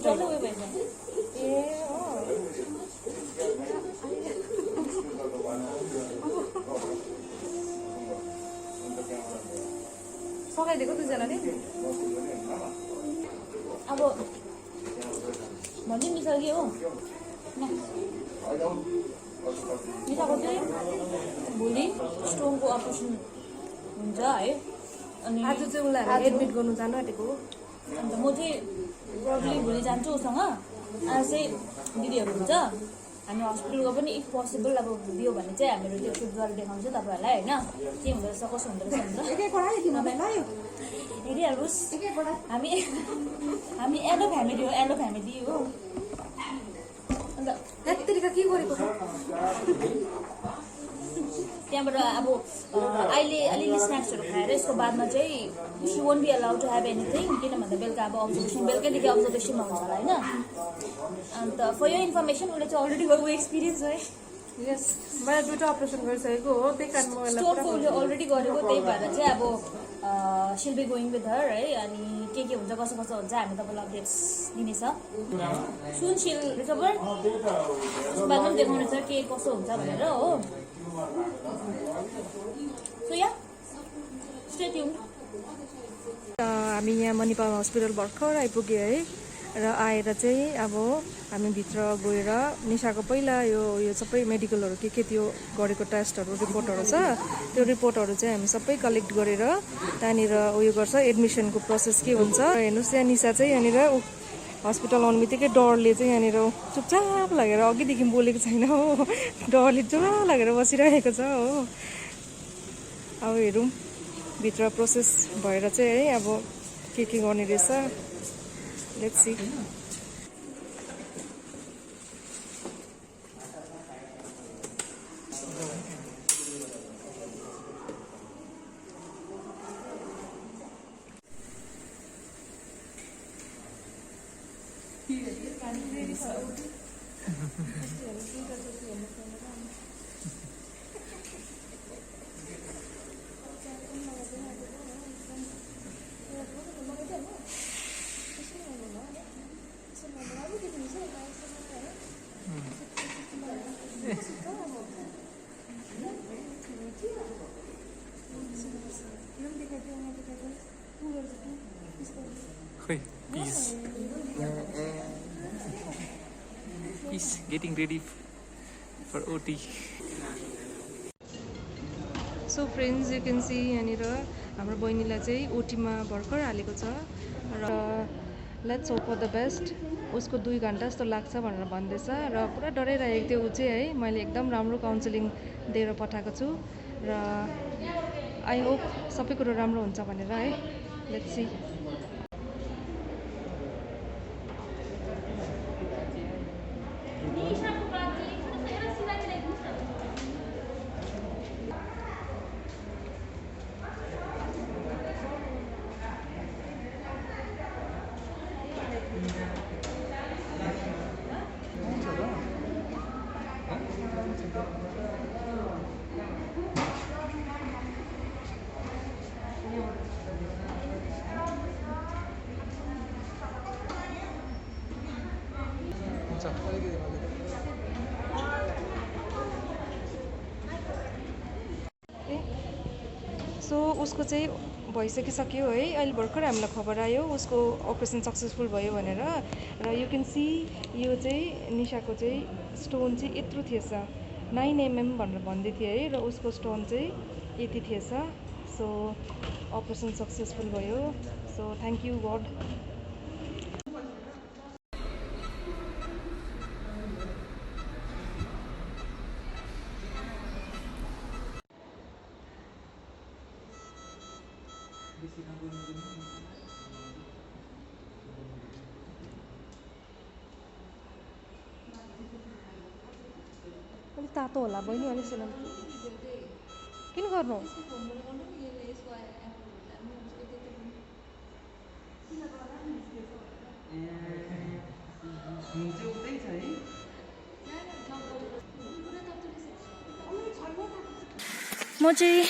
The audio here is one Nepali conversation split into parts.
डल्लै उयो भएछ ए हो सघाइदिएको दुईजनाले अब भन्नु मिसाइयो हो मिसाको चाहिँ भोलि स्टोनको अपरेसन हुन्छ है अनि आज चाहिँ उसलाई एडमिट गर्नु जानु आँटेको हो अन्त म चाहिँ प्रब्लली भोलि जान्छु उसँग आज चाहिँ दिदीहरू हुन्छ हामी हस्पिटलको पनि इफ पोसिबल अब दियो भने चाहिँ हामीहरू त्यो ट्रिपद्वारा देखाउँछ तपाईँहरूलाई होइन के हुँदो रहेछ कसो हुँदो रहेछ भनेर हेरिहाल्नुहोस् हामी एलो फ्यामिली हो अन्त त्यतिका के गरेको छ त्यहाँबाट अब अहिले अलिअलि स्न्याक्सहरू खाएर यसको बादमा चाहिँ she won't be allowed to have anything किन भन्दा बेलुका अब अब्जर्भेसन बेलुकैदेखि अब्जर्भेसनमा हुन्छ होला होइन अन्त फर यो इन्फर्मेसन उसले चाहिँ अलरेडी गरेको एक्सपिरियन्स है यस मैले दुईवटा अपरेसन गरिसकेको हो त्यही कारण म स्टोरको उसले अलरेडी गरेको त्यही भएर चाहिँ अब सिल बी गोइङ विथ हर है अनि के हुन्छ कसो कसो हुन्छ हामी तपाईँलाई अपडेट्स दिनेछ सुन सिल रिकभर त्यसको बादमा पनि देखाउने छ के कसो हुन्छ भनेर हो सो या स्टे ट्युन्ड हामी यहाँ मणिपाल हस्पिटल भर्खर आइपुग्यो है र आएर चाहिँ अब हामी भित्र गएर निशाको पहिला यो सबै मेडिकलहरू के थियो गरेको टेस्टहरू रिपोर्टहरू छ त्यो रिपोर्टहरू चाहिँ हामी सबै कलेक्ट गरेर त्यहाँनिर उयो गर्छ एडमिसनको प्रोसेस के हुन्छ हेर्नुहोस् यहाँ निशा चाहिँ यहाँनिर हस्पिटल आउनु बित्तिकै डरले चाहिँ यहाँनिर चुपचाप लागेर अघिदेखि बोलेको छैन हो डरले चुरा लागेर बसिरहेको छ हो अब हेरौँ भित्र प्रोसेस भएर चाहिँ है अब के गर्ने रहेछ let's see He's getting ready for OT. So friends you can see यहाँनिर हाम्रो बहिनीलाई चाहिँ ओटीमा भर्खर हालेको छ र let's hope for the best उसको 2 घन्टा जस्तो लाग्छ भनेर भन्दैछ र पुरा डराइरहेको थियो ऊ चाहिँ है मैले एकदम राम्रो काउन्सिलिङ दिएर पठाएको छु र आई होप सबै कुरो राम्रो हुन्छ भनेर है लेट्स सी सो उसको चाहिँ भइसकिसक्यो है अहिले भर्खर हामीलाई खबर आयो उसको अपरेसन सक्सेसफुल भयो भनेर र यु क्यान सी यो चाहिँ निशाको चाहिँ स्टोन चाहिँ यत्रो थिएछ 9 mm भनेर भन्दै थिएँ है र उसको स्टोन चाहिँ यति थिएछ सो अपरेसन सक्सेसफुल भयो सो थ्याङ्क यू गड अलिक तातो होला बहिनी अलिक सुन किन गर्नु म चाहिँ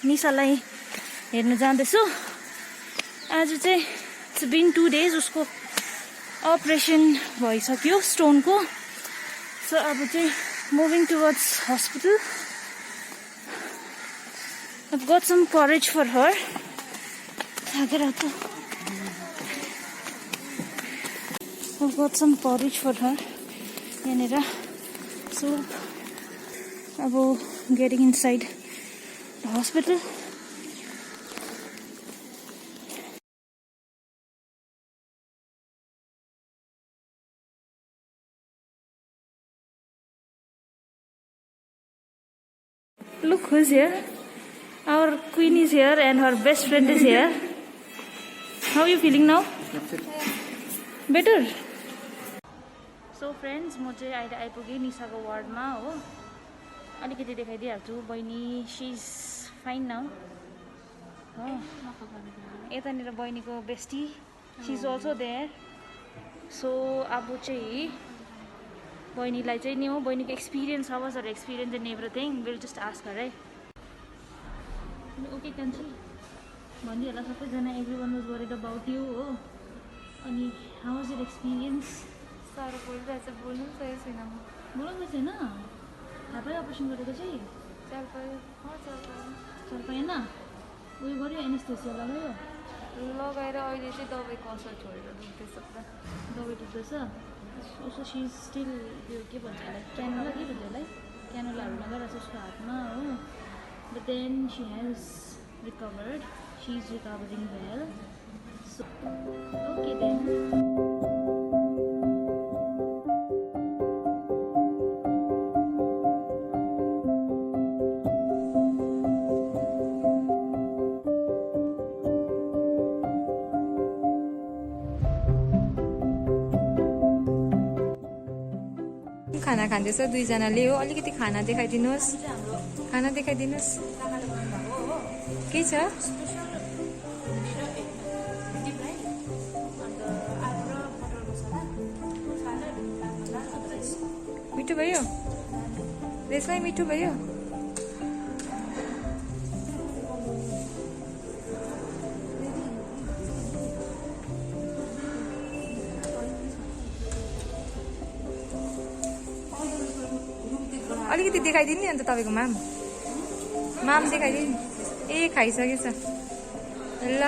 निशालाई हेर्न जाँदैछु आज चाहिँ इट्स बिन 2 days उसको अपरेसन भइसक्यो स्टोनको. सो अब चाहिँ moving towards hospital. I've got some porridge for her. I've got some porridge for her. Yanira. So, about getting inside the hospital. Look who's here. Our queen is here and her best friend is here. How are you feeling now? Better? So friends, म चाहिँ अहिले आइपुगेँ निशाको वार्डमा हो. अलिकति देखाइदिइहाल्छु. बहिनी शी इज फाइन नाउ. हो यतानिर बहिनीको bestie she is also there. So अब चाहिँ बहिनीलाई चाहिँ नि हो बहिनीको experience how was her experience and everything. We'll just ask her है. ओके कान्छी भनिदिइहाल सबैजना. Everyone was worried about you हो. अनि हाउ वाज यर एक्सपिरियन्स? साह्रो परिरहेछ. बोल्नु पनि सकेको छैन म. बोलाउँदै छैन. थापै अपरेसन गरेको चाहिँ चाल पायो. चल पाएन. उयो गऱ्यो एनेस्थेसिया लगायो. लगाएर अहिले चाहिँ दबाईको असर छोडेर दुख्दैछ पुरा. दबाई टिप्दैछ. उसो सी स्टिल त्यो के भन्छ यसलाई क्यानुला के भन्छ यसलाई क्यानुलाहरू लगाइरहेको छ उसको हातमा हो. But then she has recovered. She is recovering well. So okay then. खाना खाँदैछ दुईजनाले हो. अलिकति खाना देखाइदिनुहोस्. खाना देखाइदिनुहोस्. के छ? मिठो भयो? त्यसलाई मिठो भयो? अलिकति देखाइदिनु नि अन्त तपाईँको माम देखाइदिनु. ए खाइसकेछ ल.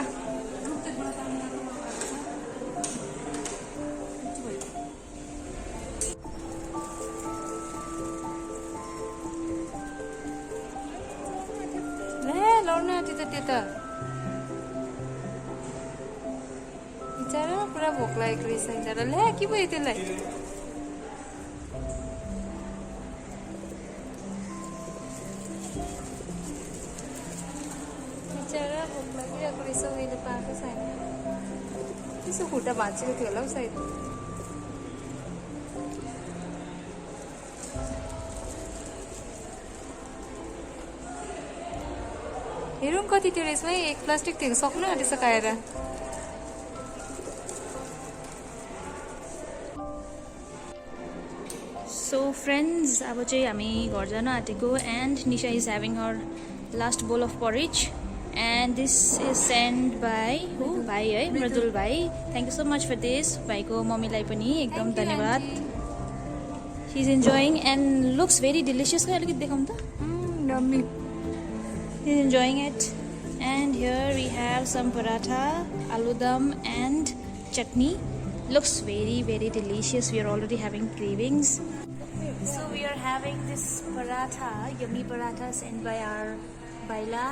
लड्नु आँट्यो त त्यो त. बिचरा पुरा भोक लागेको रहेछ बिचरा. ल्या के भयो त्यसलाई? बिचरा भोक लागिरहेको रहेछ. मैले पाएको छैन. त्यसो खुट्टा भाँचेको थियो होला हौ सायद. हेरौँ कति थियो यसमा. एक प्लास्टिक थियो सक्नु आँटेछ खाएर. सो फ्रेन्ड्स अब चाहिँ हामी घर जान आँटेको. And Nisha is having her last bowl of porridge. And this is sent by हो भाइ है मृदुल भाइ. Thank you so much for this. भाइको मम्मीलाई पनि एकदम धन्यवाद. She is enjoying and looks very delicious. अलिकति देखाउँ त. Dummy. He is enjoying it. And here we have some paratha, aloo-dum and chutney. Looks very, very delicious. We are already having cravings. So we are having this paratha, yummy paratha sent by our Baila.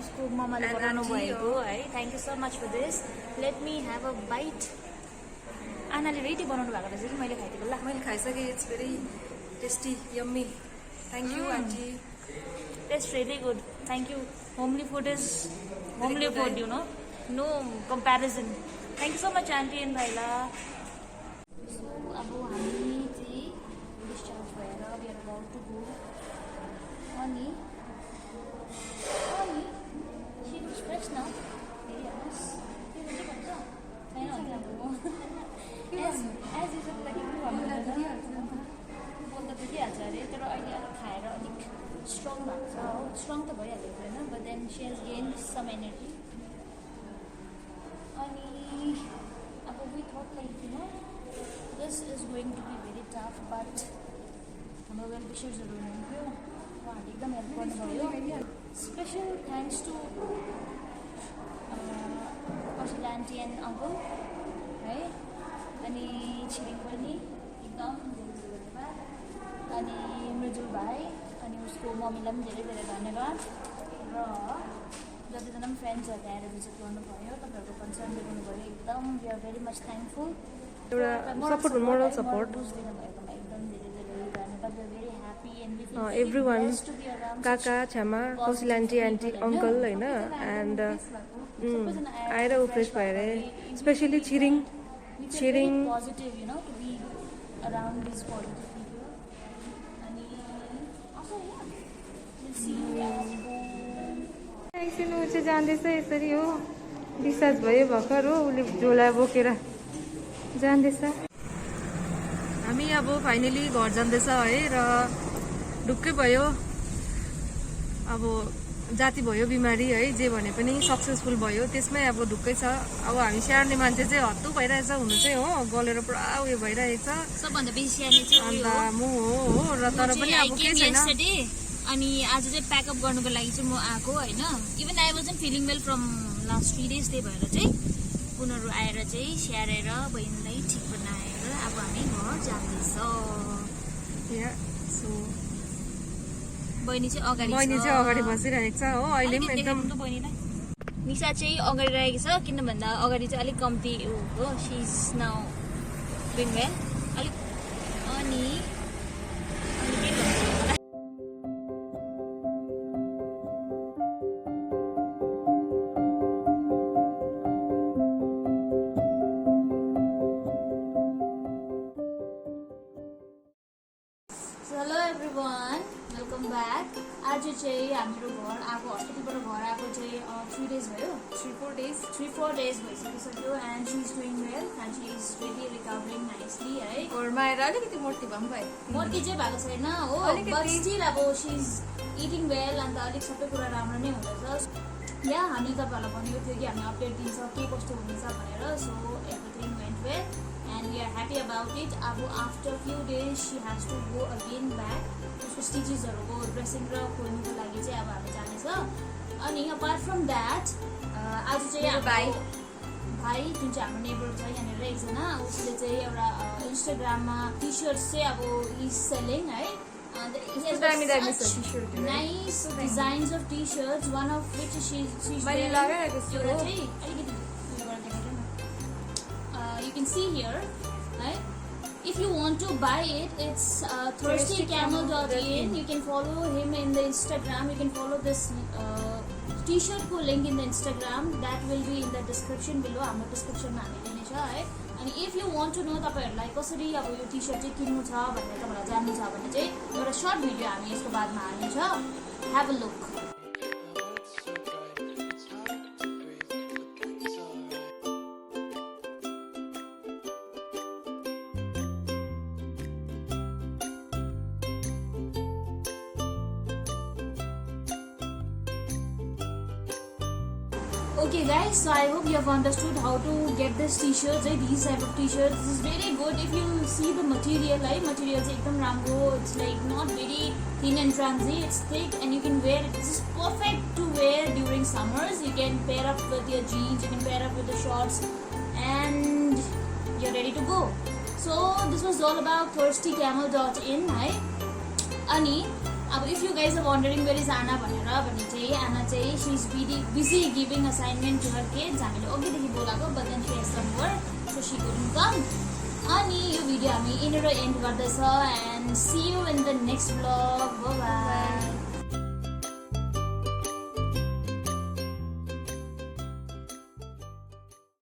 Usko mama le bananu bhayeko hai. Thank you so much for this. Let me have a bite. Ana le ready bananu bhako रहेछ कि मैले खाइदिएको. ल मैले खाइसकेँ. It's very tasty yummy. Thank you aunty. That's really good. Thank you. Homely food is homely food, you know. No comparison. Thank you so much, Auntie and Baila. So, अब हामी चाहिँ discharge भएर we are about to go. अनि she looks fresh now. Very honest. के भन्छ? छैन भने अब as usual like के भन्नु बोल्दा बुझिहाल्छ अरे. तर अहिले अब खाएर अलिक स्ट्रङ भएको छ हो. स्ट्रङ त भइहालेको होइन. But then she has gained some energy. अनि अब we thought like you know but हाम्रो वेल विशर्सहरू हुनुहुन्थ्यो, उहाँहरूले एकदम हेल्प गर्नुभयो। Special thanks to Kaushila aunty and uncle है, अनि छिरिङ पनि एकदम धेरै धेरै धन्यवाद, अनि मृजुल भाइ अनि उसको मम्मीलाई पनि धेरै धेरै धन्यवाद, र जतिजना पनि फ्रेन्ड्सहरूले आएर भिजिट गर्नुभयो, तपाईँहरूको कन्सर्न देखाउनुभयो, एकदम we are very much thankful. एउटा सपोर्ट, मोरल सपोर्ट दिनुभएकोमा एकदम धेरै धेरै धन्यवाद। We are very happy and we everyone, काका, Chhyama, Kaushila aunty, aunty uncle होइन, एन्ड आएर ऊ फ्रेस भएर specially Chhiring positive, you know, to be around these positive people. And also, yeah, we'll see you guys. एकछिन ऊ चाहिँ जाँदैछ यसरी हो, डिस्चार्ज भयो भर्खर हो, उसले झोला बोकेर जाँदैछ। हामी अब फाइनली घर जाँदैछ है, र ढुक्कै भयो, अब जाति भयो बिमारी है, जे भने पनि सक्सेसफुल भयो, त्यसमै अब ढुक्कै छ। अब हामी स्याहार्ने मान्छे चाहिँ हत्तु भइरहेछ हुनु चाहिँ हो, गलेर पुरा उयो भइरहेको छ, सबभन्दा बेसी स्याहार्ने चाहिँ अन्त म हो, र तर पनि अब केही छैन। अनि आज चाहिँ प्याकअप गर्नुको लागि चाहिँ म आएको होइन, even I wasn't feeling well from last 3 days, त्यही भएर चाहिँ उनीहरू आएर चाहिँ स्याहारेर बहिनीलाई ठिक बनाएर अब हामी घर जाँदैछौँ। सो बहिनी चाहिँ अगाडि बसिरहेको छ हो, अहिले पनि एकदम बहिनीलाई निशा चाहिँ अगाडि रहेको छ, किन भन्दा अगाडि चाहिँ अलिक कम्ती हो, she is now doing well अलिक। अनि हेलो एभ्रिवान, वेलकम ब्याक। आज चाहिँ हाम्रो घर आएको, हस्पिटलबाट घर आएको चाहिँ 3 days भयो, 3-4 days भइसकिसक्यो, and she is doing well and she is really recovering nicely है। घरमा आएर अलिकति मोटी भए पनि भयो, मोटी चाहिँ भएको छैन हो, बट स्टिल अब सी इज इटिङ वेल, अन्त अलिक सबै कुरा राम्रो नै हुँदैछ। या हामीले तपाईँहरूलाई भनेको थियो कि हामी अपडेट दिन्छ के कस्तो हुनेछ भनेर, so everything went well and we are happy about it. अब after few days she has to go again back, उसको स्टिचेसहरूको ड्रेसिङ र खोल्नुको लागि चाहिँ अब हामी जानेछ। अनि अपार्ट फ्रम द्याट आज चाहिँ हाम्रो भाइ जुन चाहिँ हाम्रो नेबर छ यहाँनिर एकजना, उसले चाहिँ एउटा इन्स्टाग्राममा टी सर्ट्स चाहिँ अब इज सेलिङ है, nice designs of T shirts, one of which you can see here, right? If you want to buy it, it's thirstycamel.in. You can follow him in the Instagram. You can follow this t-shirt ko link in the Instagram. That will be in the description below. हाम्रो description मा हामी दिनेछ है। अनि if you want to know तपाईहरुलाई कसरी अब यो टी-शर्ट चाहिँ किन्नु छ भनेर तपाईहरुलाई जान्नु छ भने चाहिँ एउटा सर्ट भिडियो हामी यसको बादमा हाल्नेछ। Have a look. Okay guys, so I hope you have understood how to get this t-shirts, these type of t-shirts. This is very good if you see the material, material is ekdam ramro, it's like not very thin and flimsy, it's thick and you can wear it. This is perfect to wear during summers. You can pair up with your jeans, you can pair up with the shorts and you're ready to go. So this was all about thirstycamel.in, right? Ani अब if you guys are wondering where is Anna भनेर भने चाहिँ Anna चाहिँ she is busy giving assignment to her kids. हामीले अघिदेखि बोलाको, but then she has some work, so she couldn't come. अनि यो भिडियो हामी यहीँनिर एन्ड गर्दैछ, and see you in the next vlog. Bye bye.